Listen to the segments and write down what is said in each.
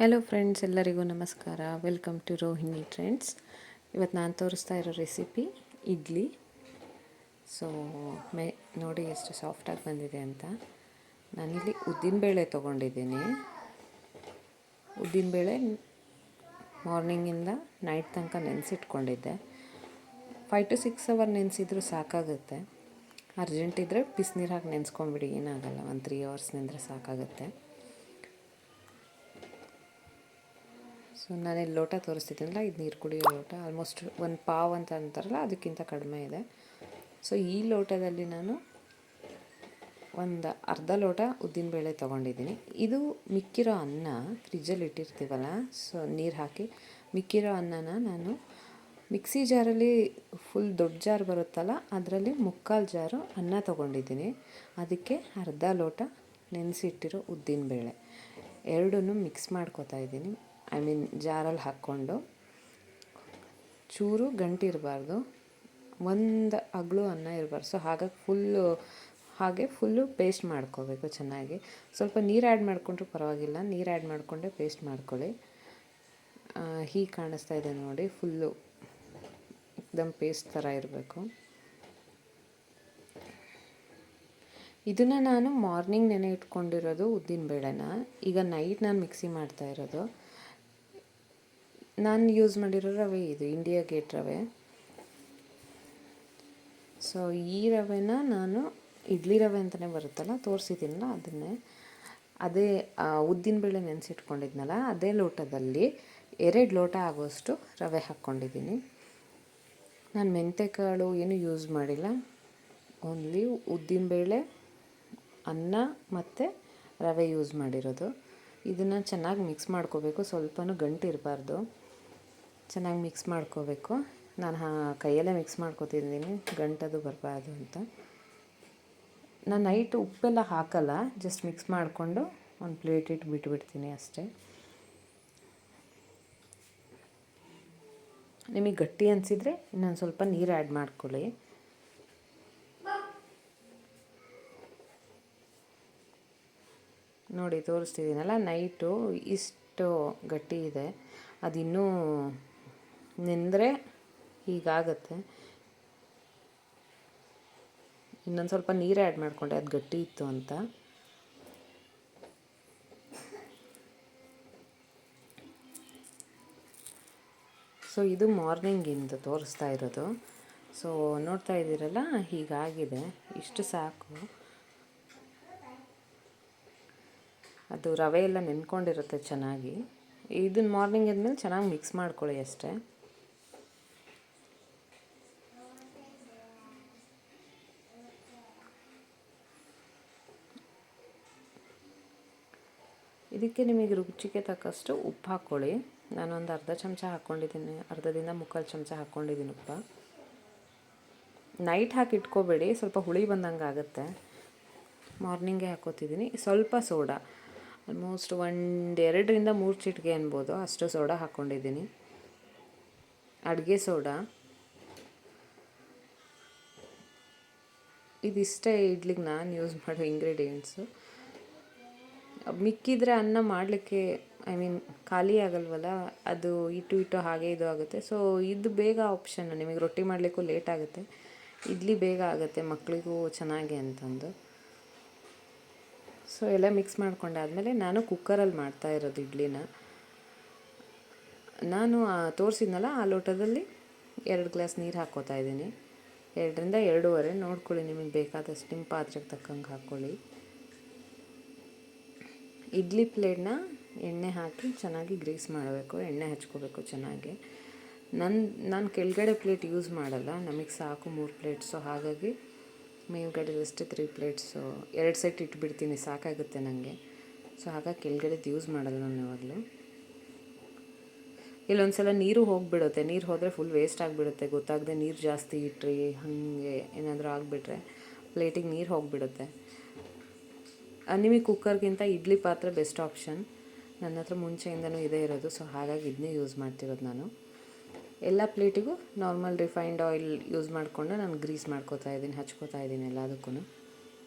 Hello friends, ಎಲ್ಲರಿಗೂ ನಮಸ್ಕಾರ. Welcome to Rohini trends. ಇವತ್ತು ನಾನು ತೋರಿಸ್ತಾ ಇರೋ ರೆಸಿಪಿ ಇಡ್ಲಿ. ಸೊ ನೋಡಿ ಎಷ್ಟು ಸಾಫ್ಟಾಗಿ ಬಂದಿದೆ ಅಂತ. ನಾನಿಲ್ಲಿ ಉದ್ದಿನಬೇಳೆ ತೊಗೊಂಡಿದ್ದೀನಿ. ಉದ್ದಿನಬೇಳೆ ಮಾರ್ನಿಂಗಿಂದ ನೈಟ್ ತನಕ ನೆನೆಸಿಟ್ಕೊಂಡಿದ್ದೆ. 5 to 6 hours ನೆನೆಸಿದ್ರು ಸಾಕಾಗುತ್ತೆ. ಅರ್ಜೆಂಟ್ ಇದ್ದರೆ ಬಿಸಿನೀರು ಹಾಕಿ ನೆನೆಸ್ಕೊಂಬಿಡಿ, ಏನಾಗಲ್ಲ. 3 hours ನೆಂದರೆ ಸಾಕಾಗುತ್ತೆ. ಸೊ ನಾನಿಲ್ಲಿ ಲೋಟ ತೋರಿಸ್ತಿದ್ದೀನಲ್ಲ, ಇದು ನೀರು ಕುಡಿಯೋ ಲೋಟ. ಆಲ್ಮೋಸ್ಟ್ ಒಂದು ಪಾವ್ ಅಂತ ಅಂತಾರಲ್ಲ, ಅದಕ್ಕಿಂತ ಕಡಿಮೆ ಇದೆ. ಸೊ ಈ ಲೋಟದಲ್ಲಿ ನಾನು ಒಂದು ಅರ್ಧ ಲೋಟ ಉದ್ದಿನಬೇಳೆ ತೊಗೊಂಡಿದ್ದೀನಿ. ಇದು ಮಿಕ್ಕಿರೋ ಅನ್ನ ಫ್ರಿಜ್ಜಲ್ಲಿ ಇಟ್ಟಿರ್ತೀವಲ್ಲ, ಸೊ ನೀರು ಹಾಕಿ ಮಿಕ್ಕಿರೋ ಅನ್ನನ ನಾನು ಮಿಕ್ಸಿ ಜಾರಲ್ಲಿ, ಫುಲ್ ದೊಡ್ಡ ಜಾರ್ ಬರುತ್ತಲ್ಲ, ಅದರಲ್ಲಿ 3/4 ಜಾರು ಅನ್ನ ತೊಗೊಂಡಿದ್ದೀನಿ. ಅದಕ್ಕೆ ಅರ್ಧ ಲೋಟ ನೆನೆಸಿಟ್ಟಿರೋ ಉದ್ದಿನಬೇಳೆ ಎರಡನ್ನೂ ಮಿಕ್ಸ್ ಮಾಡ್ಕೊತಾ ಇದ್ದೀನಿ. ಜಾರಲ್ಲಿ ಹಾಕ್ಕೊಂಡು ಚೂರು ಗಂಟಿರಬಾರ್ದು, ಒಂದು ಅಗಳು ಅನ್ನ ಇರಬಾರ್ದು. ಸೊ ಹಾಗಾಗಿ ಫುಲ್ಲು ಪೇಸ್ಟ್ ಮಾಡ್ಕೋಬೇಕು ಚೆನ್ನಾಗಿ. ಸ್ವಲ್ಪ ನೀರು ಆ್ಯಡ್ ಮಾಡಿಕೊಂಡ್ರೂ ಪರವಾಗಿಲ್ಲ, ನೀರು ಆ್ಯಡ್ ಮಾಡಿಕೊಂಡೆ ಪೇಸ್ಟ್ ಮಾಡ್ಕೊಳ್ಳಿ. ಹೀಗೆ ಕಾಣಿಸ್ತಾ ಇದೆ ನೋಡಿ, ಫುಲ್ಲು ಏಕ್ದಮ್ ಪೇಸ್ಟ್ ಥರ ಇರಬೇಕು. ಇದನ್ನು ನಾನು ಮಾರ್ನಿಂಗ್ ನೆನೆ ಇಟ್ಕೊಂಡಿರೋದು ಉದ್ದಿನಬೇಳೆನ ಈಗ ನೈಟ್ ನಾನು ಮಿಕ್ಸಿ ಮಾಡ್ತಾ ಇರೋದು. ನಾನು ಯೂಸ್ ಮಾಡಿರೋ ರವೆ ಇದು ಇಂಡಿಯಾ ಗೇಟ್ ರವೆ. ಸೊ ಈ ರವೆನ ನಾನು ಇಡ್ಲಿ ರವೆ ಅಂತಲೇ ಬರುತ್ತಲ್ಲ, ತೋರಿಸಿದ್ದೀನಲ್ಲ, ಅದೇ ಉದ್ದಿನಬೇಳೆ ನೆನೆಸಿಟ್ಕೊಂಡಿದ್ನಲ್ಲ, ಅದೇ ಲೋಟದಲ್ಲಿ 2 ಲೋಟ ಆಗೋಷ್ಟು ರವೆ ಹಾಕ್ಕೊಂಡಿದ್ದೀನಿ. ನಾನು ಮೆಂತೆಕಾಳು ಏನೂ ಯೂಸ್ ಮಾಡಿಲ್ಲ, ಓನ್ಲಿ ಉದ್ದಿನಬೇಳೆ, ಅನ್ನ ಮತ್ತು ರವೆ ಯೂಸ್ ಮಾಡಿರೋದು. ಇದನ್ನು ಚೆನ್ನಾಗಿ ಮಿಕ್ಸ್ ಮಾಡ್ಕೋಬೇಕು, ಸ್ವಲ್ಪನೂ ಗಂಟಿರಬಾರ್ದು. ಚೆನ್ನಾಗಿ ಮಿಕ್ಸ್ ಮಾಡ್ಕೋಬೇಕು. ನಾನು ಕೈಯಲ್ಲೇ ಮಿಕ್ಸ್ ಮಾಡ್ಕೋತಿದ್ದೀನಿ, ಗಂಟದು ಬರಬಾರ್ದು ಅಂತ. ನಾನು ನೈಟ್ ಉಪ್ಪೆಲ್ಲ ಹಾಕಲ್ಲ, ಜಸ್ಟ್ ಮಿಕ್ಸ್ ಮಾಡಿಕೊಂಡು ಒಂದು ಪ್ಲೇಟ್ ಇಟ್ಟು ಬಿಟ್ಬಿಡ್ತೀನಿ ಅಷ್ಟೇ. ನಿಮಗೆ ಗಟ್ಟಿ ಅನಿಸಿದರೆ ಇನ್ನೊಂದು ಸ್ವಲ್ಪ ನೀರು ಆ್ಯಡ್ ಮಾಡ್ಕೊಳ್ಳಿ. ನೋಡಿ ತೋರಿಸ್ತಿದ್ದೀನಲ್ಲ, ನೈಟು ಇಷ್ಟು ಗಟ್ಟಿ ಇದೆ. ಅದಿನ್ನೂ ನೆಂದರೆ ಹೀಗಾಗತ್ತೆ. ಇನ್ನೊಂದು ಸ್ವಲ್ಪ ನೀರು ಆ್ಯಡ್ ಮಾಡಿಕೊಂಡೆ, ಅದು ಗಟ್ಟಿ ಇತ್ತು ಅಂತ. ಸೊ ಇದು ಮಾರ್ನಿಂಗಿಂದು ತೋರಿಸ್ತಾ ಇರೋದು. ಸೊ ನೋಡ್ತಾ ಇದ್ದೀರಲ್ಲ, ಹೀಗಾಗಿದೆ. ಇಷ್ಟು ಸಾಕು. ಅದು ರವೆ ಎಲ್ಲ ನೆನ್ಕೊಂಡಿರುತ್ತೆ ಚೆನ್ನಾಗಿ. ಇದನ್ನು ಮಾರ್ನಿಂಗ್ ಆದಮೇಲೆ ಚೆನ್ನಾಗಿ ಮಿಕ್ಸ್ ಮಾಡ್ಕೊಳ್ಳಿ ಅಷ್ಟೇ. ಇದಕ್ಕೆ ನಿಮಗೆ ರುಚಿಗೆ ತಕ್ಕಷ್ಟು ಉಪ್ಪು ಹಾಕ್ಕೊಳ್ಳಿ. ನಾನೊಂದು ಅರ್ಧ ಚಮಚ ಹಾಕ್ಕೊಂಡಿದ್ದೀನಿ, ಅರ್ಧದಿಂದ 3/4 ಚಮಚ ಹಾಕ್ಕೊಂಡಿದ್ದೀನಿ ಉಪ್ಪು. ನೈಟ್ ಹಾಕಿ ಇಟ್ಕೋಬೇಡಿ, ಸ್ವಲ್ಪ ಹುಳಿ ಬಂದಂಗೆ ಆಗುತ್ತೆ. ಮಾರ್ನಿಂಗೇ ಹಾಕ್ಕೋತಿದ್ದೀನಿ. ಸ್ವಲ್ಪ ಸೋಡಾ, ಆಲ್ಮೋಸ್ಟ್ 2-3 ಚಿಟಿಕೆ ಅನ್ಬೋದು, ಅಷ್ಟು ಸೋಡಾ ಹಾಕ್ಕೊಂಡಿದ್ದೀನಿ. ಅಡುಗೆ ಸೋಡಾ ಇದಿಷ್ಟೇ ಇಡ್ಲಿಗೆ ನಾನು ಯೂಸ್ ಮಾಡೋ ಇಂಗ್ರೀಡಿಯೆಂಟ್ಸು. ಮಿಕ್ಕಿದ್ರೆ ಅನ್ನ ಮಾಡಲಿಕ್ಕೆ ಖಾಲಿ ಆಗಲ್ವಲ್ಲ, ಅದು ಇಟ್ಟು ಹಾಗೆ ಇದು ಆಗುತ್ತೆ. ಸೊ ಇದು ಬೇಗ ಆಪ್ಷನ್. ನಿಮಗೆ ರೊಟ್ಟಿ ಮಾಡಲಿಕ್ಕೂ ಲೇಟ್ ಆಗುತ್ತೆ, ಇಡ್ಲಿ ಬೇಗ ಆಗುತ್ತೆ ಮಕ್ಕಳಿಗೂ ಚೆನ್ನಾಗಿ ಅಂತಂದು. ಸೊ ಎಲ್ಲ ಮಿಕ್ಸ್ ಮಾಡ್ಕೊಂಡಾದಮೇಲೆ ನಾನು ಕುಕ್ಕರಲ್ಲಿ ಮಾಡ್ತಾ ಇರೋದು ಇಡ್ಲಿನ. ನಾನು ತೋರಿಸಿದ್ನಲ್ಲ, ಆ ಲೋಟದಲ್ಲಿ 2 ಗ್ಲಾಸ್ ನೀರು ಹಾಕ್ಕೋತಾ ಇದ್ದೀನಿ. 2ರಿಂದ 2.5 ನೋಡ್ಕೊಳ್ಳಿ, ನಿಮಗೆ ಬೇಕಾದಷ್ಟು ನಿಮ್ಮ ಪಾತ್ರೆಗೆ ತಕ್ಕಂಗೆ ಹಾಕ್ಕೊಳ್ಳಿ. ಇಡ್ಲಿ ಪ್ಲೇಟ್ನ ಎಣ್ಣೆ ಹಾಕಿ ಚೆನ್ನಾಗಿ ಗ್ರೀಸ್ ಮಾಡಬೇಕು, ಎಣ್ಣೆ ಹಚ್ಕೋಬೇಕು ಚೆನ್ನಾಗಿ. ನಾನು ಕೆಳಗಡೆ ಪ್ಲೇಟ್ ಯೂಸ್ ಮಾಡಲ್ಲ, ನಮಗೆ ಸಾಕು 3 ಪ್ಲೇಟ್ಸು. ಹಾಗಾಗಿ ಮೇಲ್ಗಡೆ ಜಸ್ಟ್ 3 ಪ್ಲೇಟ್ಸು 2 ಸೆಟ್ ಇಟ್ಬಿಡ್ತೀನಿ, ಸಾಕಾಗುತ್ತೆ ನನಗೆ. ಸೊ ಹಾಗಾಗಿ ಕೆಳಗಡೆದು ಯೂಸ್ ಮಾಡಲ್ಲ ನಾನು ಯಾವಾಗಲೂ. ಇಲ್ಲೊಂದ್ಸಲ ನೀರು ಹೋಗಿಬಿಡುತ್ತೆ, ನೀರು ಹೋದರೆ ಫುಲ್ ವೇಸ್ಟ್ ಆಗಿಬಿಡುತ್ತೆ. ಗೊತ್ತಾಗದೆ ನೀರು ಜಾಸ್ತಿ ಇಟ್ರಿ, ಹಾಗೆ ಏನಾದರೂ ಆಗಿಬಿಟ್ರೆ ಪ್ಲೇಟಿಗೆ ನೀರು ಹೋಗಿಬಿಡುತ್ತೆ. ನಿಮಗೆ ಕುಕ್ಕರ್ಗಿಂತ ಇಡ್ಲಿ ಪಾತ್ರೆ ಬೆಸ್ಟ್ ಆಪ್ಷನ್. ನನ್ನ ಹತ್ರ ಮುಂಚೆಯಿಂದನೂ ಇದೇ ಇರೋದು, ಸೊ ಹಾಗಾಗಿ ಇದನ್ನೇ ಯೂಸ್ ಮಾಡ್ತಿರೋದು ನಾನು. ಎಲ್ಲ ಪ್ಲೇಟಿಗೂ ನಾರ್ಮಲ್ ರಿಫೈನ್ಡ್ ಆಯಿಲ್ ಯೂಸ್ ಮಾಡಿಕೊಂಡು ನಾನು ಗ್ರೀಸ್ ಮಾಡ್ಕೋತಾ ಇದ್ದೀನಿ, ಹಚ್ಕೋತಾ ಇದ್ದೀನಿ ಎಲ್ಲದಕ್ಕೂ.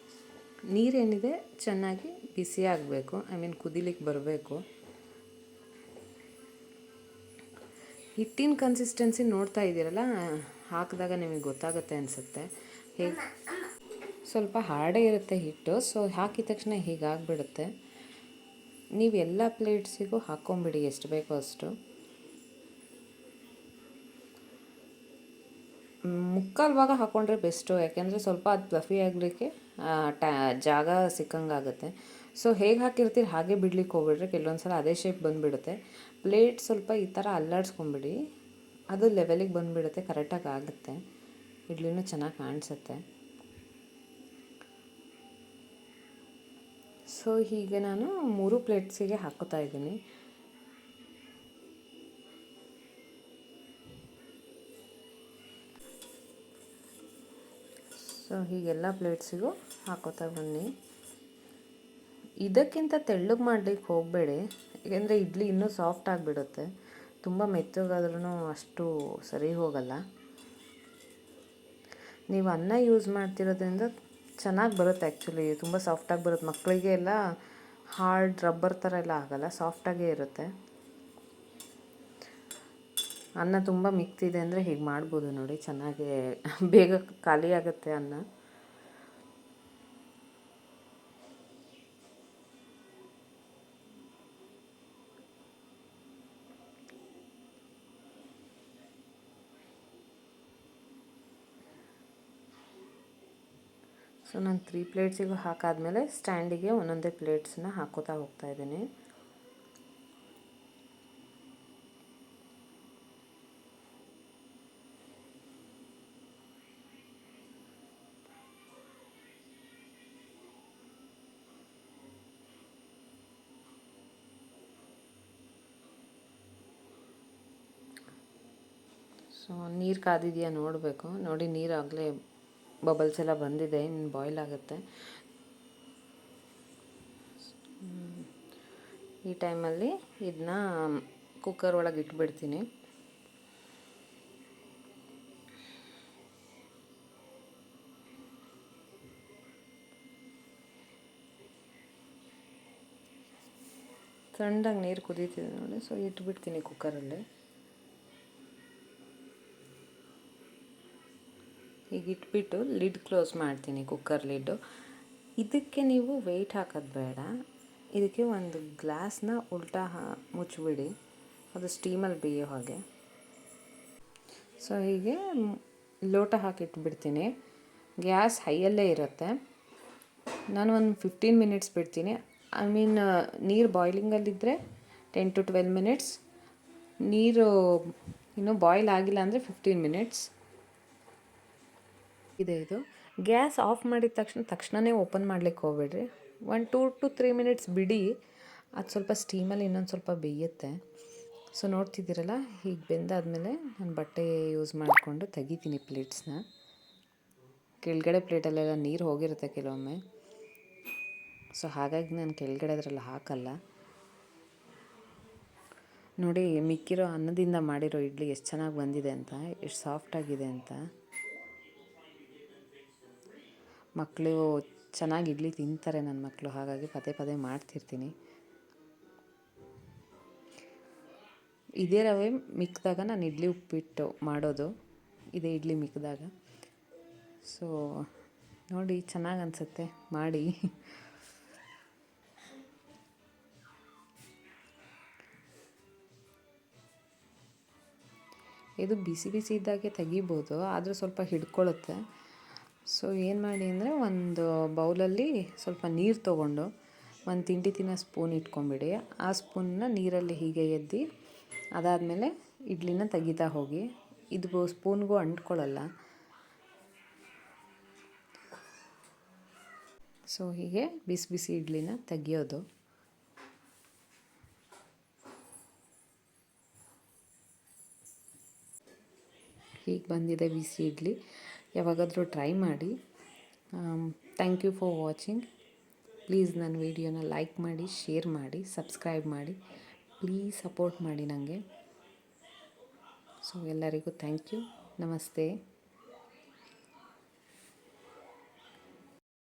ನೀರೇನಿದೆ ಚೆನ್ನಾಗಿ ಬಿಸಿ ಆಗಬೇಕು, ಕುದಿಲಿಕ್ಕೆ ಬರಬೇಕು. ಹಿಟ್ಟಿನ ಕನ್ಸಿಸ್ಟೆನ್ಸಿ ನೋಡ್ತಾ ಇದ್ದೀರಲ್ಲ, ಹಾಕಿದಾಗ ನಿಮಗೆ ಗೊತ್ತಾಗುತ್ತೆ ಅನಿಸುತ್ತೆ. ಹೇಗೆ ಸ್ವಲ್ಪ ಹಾರ್ಡೇ ಇರುತ್ತೆ ಹಿಟ್ಟು, ಸೊ ಹಾಕಿದ ತಕ್ಷಣ ಹೀಗಾಗಿಬಿಡುತ್ತೆ. ನೀವು ಎಲ್ಲ ಪ್ಲೇಟ್ಸಿಗೂ ಹಾಕ್ಕೊಂಬಿಡಿ ಎಷ್ಟು ಬೇಕೋ ಅಷ್ಟು. ಮುಕ್ಕಾಲು ಭಾಗ ಹಾಕ್ಕೊಂಡ್ರೆ ಬೆಸ್ಟು, ಯಾಕೆಂದರೆ ಸ್ವಲ್ಪ ಅದು ಫ್ಲಫಿ ಆಗಲಿಕ್ಕೆ ಜಾಗ ಸಿಕ್ಕಂಗಾಗುತ್ತೆ. ಸೊ ಹೇಗೆ ಹಾಕಿರ್ತೀರಿ ಹಾಗೆ ಬಿಡ್ಲಿಕ್ಕೆ ಹೋಗ್ಬಿಡ್ರಿ, ಕೆಲವೊಂದು ಸಲ ಅದೇ ಶೇಪ್ ಬಂದುಬಿಡುತ್ತೆ. ಪ್ಲೇಟ್ ಸ್ವಲ್ಪ ಈ ಥರ ಅಲ್ಲಾಡಿಸ್ಕೊಂಬಿಡಿ, ಅದು ಲೆವೆಲಿಗೆ ಬಂದುಬಿಡುತ್ತೆ, ಕರೆಕ್ಟಾಗಿ ಆಗುತ್ತೆ, ಇಡ್ಲಿನೂ ಚೆನ್ನಾಗಿ ಕಾಣಿಸುತ್ತೆ. ಸೊ ಹೀಗೆ ನಾನು 3 ಪ್ಲೇಟ್ಸಿಗೆ ಹಾಕೋತಾ ಇದ್ದೀನಿ. ಸೊ ಹೀಗೆಲ್ಲ ಪ್ಲೇಟ್ಸಿಗೂ ಹಾಕೋತಾ ಬನ್ನಿ. ಇದಕ್ಕಿಂತ ತೆಳ್ಳಗೆ ಮಾಡಲಿಕ್ಕೆ ಹೋಗಬೇಡಿ, ಏಕೆಂದರೆ ಇಡ್ಲಿ ಇನ್ನೂ ಸಾಫ್ಟ್ ಆಗಿಬಿಡುತ್ತೆ. ತುಂಬ ಮೆತ್ತಗಾದ್ರೂ ಅಷ್ಟು ಸರಿ ಹೋಗಲ್ಲ. ನೀವು ಅನ್ನ ಯೂಸ್ ಮಾಡ್ತಿರೋದ್ರಿಂದ ಚೆನ್ನಾಗಿ ಬರುತ್ತೆ, ಆ್ಯಕ್ಚುಲಿ ತುಂಬ ಸಾಫ್ಟಾಗಿ ಬರುತ್ತೆ. ಮಕ್ಕಳಿಗೆ ಎಲ್ಲ ಹಾರ್ಡ್ ರಬ್ಬರ್ ಥರ ಎಲ್ಲ ಆಗೋಲ್ಲ, ಸಾಫ್ಟಾಗೇ ಇರುತ್ತೆ. ಅನ್ನ ತುಂಬ ಮಿಕ್ತಿದೆ ಅಂದರೆ ಹೀಗೆ ಮಾಡ್ಬೋದು ನೋಡಿ, ಚೆನ್ನಾಗಿ ಬೇಗ ಖಾಲಿ ಆಗುತ್ತೆ ಅನ್ನ. ಸೊ ನಾನು 3 ಪ್ಲೇಟ್ಸಿಗೂ ಹಾಕಾದ್ಮೇಲೆ ಸ್ಟ್ಯಾಂಡಿಗೆ ಒಂದೊಂದೇ ಪ್ಲೇಟ್ಸನ್ನ ಹಾಕೋತಾ ಹೋಗ್ತಾಯಿದ್ದೀನಿ. ಸೊ ನೀರು ಕಾದಿದೆಯಾ ನೋಡಬೇಕು. ನೋಡಿ, ನೀರಾಗಲೇ ಬಬಲ್ಸ್ ಎಲ್ಲ ಬಂದಿದೆ, ಇನ್ನು ಬಾಯ್ಲ್ ಆಗುತ್ತೆ. ಈ ಟೈಮಲ್ಲಿ ಇದನ್ನ ಕುಕ್ಕರ್ ಒಳಗೆ ಇಟ್ಬಿಡ್ತೀನಿ. ಸಣ್ಣದಾಗಿ ನೀರು ಕುದೀತಿದೆ ನೋಡಿ, ಸೊ ಇಟ್ಬಿಡ್ತೀನಿ ಕುಕ್ಕರಲ್ಲಿ. ಈಗ ಇಟ್ಬಿಟ್ಟು ಲಿಡ್ ಕ್ಲೋಸ್ ಮಾಡ್ತೀನಿ, ಕುಕ್ಕರ್ ಲಿಡ್ಡು. ಇದಕ್ಕೆ ನೀವು ವೆಯ್ಟ್ ಹಾಕೋದು ಬೇಡ, ಇದಕ್ಕೆ ಒಂದು ಗ್ಲಾಸ್ನ ಉಲ್ಟಾ ಮುಚ್ಚಿಬಿಡಿ, ಅದು ಸ್ಟೀಮಲ್ಲಿ ಬೇಯೋ ಹಾಗೆ. ಸೊ ಹೀಗೆ ಲೋಟ ಹಾಕಿಟ್ಬಿಡ್ತೀನಿ. ಗ್ಯಾಸ್ ಹೈಯಲ್ಲೇ ಇರುತ್ತೆ. ನಾನು ಒಂದು 15 ಮಿನಿಟ್ಸ್ ಬಿಡ್ತೀನಿ. ನೀರು ಬಾಯ್ಲಿಂಗಲ್ಲಿದ್ದರೆ 10 to 12 ಮಿನಿಟ್ಸ್, ನೀರು ಇನ್ನೂ ಬಾಯ್ಲ್ ಆಗಿಲ್ಲ ಅಂದರೆ 15 ಮಿನಿಟ್ಸ್ ಇದೆ. ಇದು ಗ್ಯಾಸ್ ಆಫ್ ಮಾಡಿದ ತಕ್ಷಣವೇ ಓಪನ್ ಮಾಡಲಿಕ್ಕೆ ಹೋಗ್ಬೇಡ್ರಿ. 1 to 3 ಮಿನಿಟ್ಸ್ ಬಿಡಿ, ಅದು ಸ್ವಲ್ಪ ಸ್ಟೀಮಲ್ಲಿ ಇನ್ನೊಂದು ಸ್ವಲ್ಪ ಬೇಯುತ್ತೆ. ಸೊ ನೋಡ್ತಿದ್ದೀರಲ್ಲ, ಹೀಗೆ ಬೆಂದಾದಮೇಲೆ ನಾನು ಬಟ್ಟೆ ಯೂಸ್ ಮಾಡಿಕೊಂಡು ತೆಗಿತೀನಿ ಪ್ಲೇಟ್ಸ್ನ. ಕೆಳಗಡೆ ಪ್ಲೇಟಲ್ಲೆಲ್ಲ ನೀರು ಹೋಗಿರುತ್ತೆ ಕೆಲವೊಮ್ಮೆ, ಸೊ ಹಾಗಾಗಿ ನಾನು ಕೆಳಗಡೆ ಅದರಲ್ಲಿ ಹಾಕಲ್ಲ. ನೋಡಿ, ಮಿಕ್ಕಿರೋ ಅನ್ನದಿಂದ ಮಾಡಿರೋ ಇಡ್ಲಿ ಎಷ್ಟು ಚೆನ್ನಾಗಿ ಬಂದಿದೆ ಅಂತ, ಎಷ್ಟು ಸಾಫ್ಟಾಗಿದೆ ಅಂತ. ಮಕ್ಕಳು ಚೆನ್ನಾಗಿ ಇಡ್ಲಿ ತಿಂತಾರೆ ನನ್ನ ಮಕ್ಕಳು, ಹಾಗಾಗಿ ಪದೇ ಪದೇ ಮಾಡ್ತಿರ್ತೀನಿ. ಇದೇ ರವೆ ಮಿಕ್ಕಿದಾಗ ನಾನು ಇಡ್ಲಿ ಉಪ್ಪಿಟ್ಟು ಮಾಡೋದು, ಇದೇ ಇಡ್ಲಿ ಮಿಕ್ಕಿದಾಗ. ಸೊ ನೋಡಿ, ಚೆನ್ನಾಗಿ ಅನಿಸುತ್ತೆ, ಮಾಡಿ. ಇದು ಬಿಸಿ ಬಿಸಿ ಇದ್ದಾಗೆ ತೆಗಿಬೋದು, ಆದರೆ ಸ್ವಲ್ಪ ಹಿಡ್ಕೊಳ್ಳುತ್ತೆ. ಸೊ ಏನು ಮಾಡಿ ಅಂದರೆ, ಒಂದು ಬೌಲಲ್ಲಿ ಸ್ವಲ್ಪ ನೀರು ತೊಗೊಂಡು ಒಂದು ತಿಂಡಿ ತಿನ್ನೋ ಸ್ಪೂನ್ ಇಟ್ಕೊಂಬಿಡಿ. ಆ ಸ್ಪೂನ್ನ ನೀರಲ್ಲಿ ಹೀಗೆ ಎದ್ದು ಅದಾದಮೇಲೆ ಇಡ್ಲಿನ ತೆಗಿತಾ ಹೋಗಿ. ಇದು ಸ್ಪೂನ್ಗೂ ಅಂಟ್ಕೊಳ್ಳಲ್ಲ. ಸೊ ಹೀಗೆ ಬಿಸಿ ಬಿಸಿ ಇಡ್ಲಿನ ತೆಗಿಯೋದು. ಹೀಗೆ ಬಂದಿದೆ ಬಿಸಿ ಇಡ್ಲಿ. ಯಾವಾಗಾದರೂ ಟ್ರೈ ಮಾಡಿ. Thank you for watching. Please ನನ್ನ ವಿಡಿಯೋನ ಲೈಕ್ ಮಾಡಿ, ಶೇರ್ ಮಾಡಿ, ಸಬ್ಸ್ಕ್ರೈಬ್ ಮಾಡಿ. ಪ್ಲೀಸ್ ಸಪೋರ್ಟ್ ಮಾಡಿ ನನಗೆ. ಸೊ ಎಲ್ಲರಿಗೂ ಥ್ಯಾಂಕ್ ಯು. ನಮಸ್ತೆ.